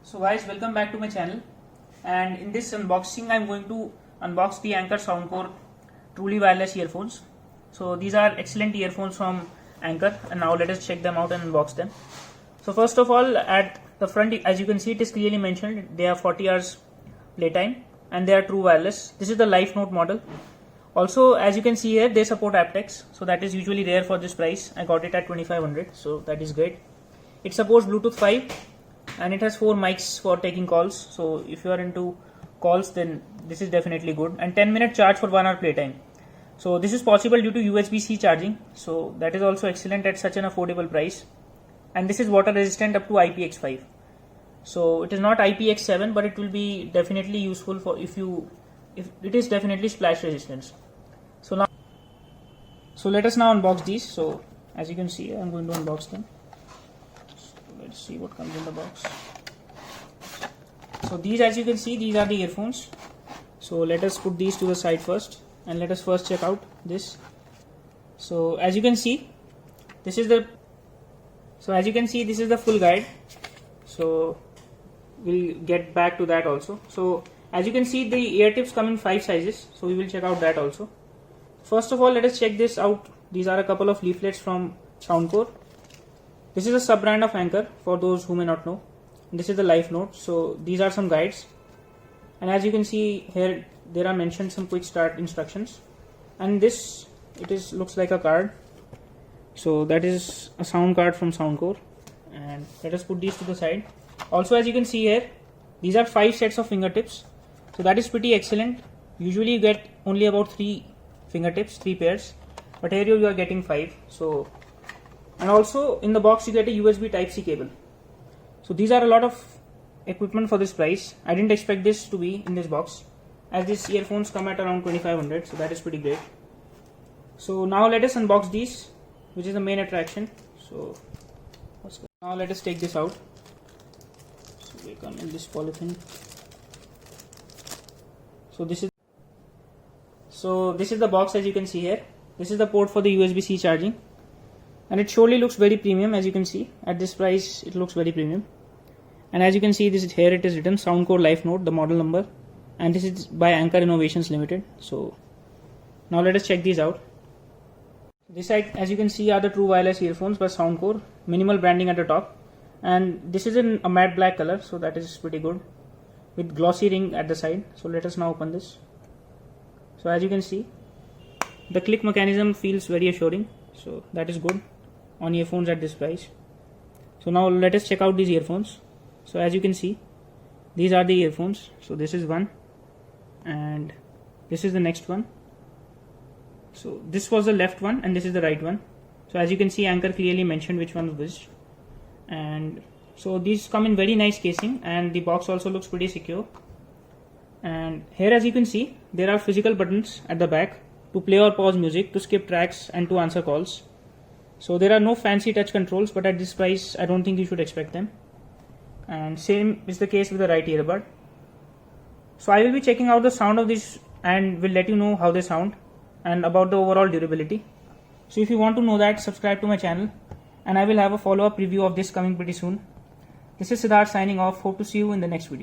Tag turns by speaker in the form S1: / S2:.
S1: So guys, welcome back to my channel, and in this unboxing I am going to unbox the Anker Soundcore truly wireless earphones. So these are excellent earphones from Anker, and now let us check them out and unbox them. So first of all, at the front, as you can see, it is clearly mentioned they have 40 hours playtime and they are true wireless. This is the Life Note model. Also, as you can see here, they support aptX, so that is usually rare for this price. I got it at 2500, so that is great. It supports Bluetooth 5 and it has 4 mics for taking calls, so if you are into calls then this is definitely good, and 10-minute charge for 1 hour playtime. So this is possible due to USB-C charging, so that is also excellent at such an affordable price. And this is water resistant up to IPX5. So it is not IPX7, but it will be definitely useful for if it is definitely splash resistance. So let us now unbox these. So as you can see, I am going to unbox them. Let's see what comes in the box. So these, as you can see, these are the earphones. So let us put these to the side first, and let us first check out this. So as you can see, this is the full guide. So we'll get back to that also. So as you can see, the ear tips come in 5 sizes, so we will check out that also. First of all, let us check this out. These are a couple of leaflets from Soundcore. This is a sub brand of Anker, for those who may not know. This is the Life Note. So these are some guides, and as you can see here, there are mentioned some quick start instructions. And this, looks like a card. So that is a sound card from Soundcore, and let us put these to the side. Also, as you can see here, these are 5 sets of fingertips, so that is pretty excellent. Usually you get only about 3 fingertips, 3 pairs, but here you are getting 5. So, and also in the box you get a USB Type-C cable. So these are a lot of equipment for this price. I didn't expect this to be in this box, as these earphones come at around 2500, so that is pretty great. So now let us unbox these, which is the main attraction. So now let us take this out. So they come in this polythene. So this is the box, as you can see here. This is the port for the USB-C charging, and it surely looks very premium. As you can see, at this price it looks very premium. And as you can see, here it is written Soundcore Life Note, the model number, and this is by Anker Innovations Limited. So now let us check these out. This side, as you can see, are the true wireless earphones by Soundcore. Minimal branding at the top, and this is in a matte black color, so that is pretty good, with glossy ring at the side. So let us now open this. So as you can see, the click mechanism feels very assuring, so that is good on earphones at this price. So now let us check out these earphones. So as you can see, these are the earphones. So this is one, and this is the next one. So this was the left one, and this is the right one. So as you can see, Anker clearly mentioned which one was which. And so these come in very nice casing, and the box also looks pretty secure. And here, as you can see, there are physical buttons at the back to play or pause music, to skip tracks, and to answer calls. So there are no fancy touch controls, but at this price I don't think you should expect them. And same is the case with the right earbud. So I will be checking out the sound of this and will let you know how they sound and about the overall durability. So if you want to know that, subscribe to my channel, and I will have a follow-up review of this coming pretty soon. This is Siddharth signing off. Hope to see you in the next video.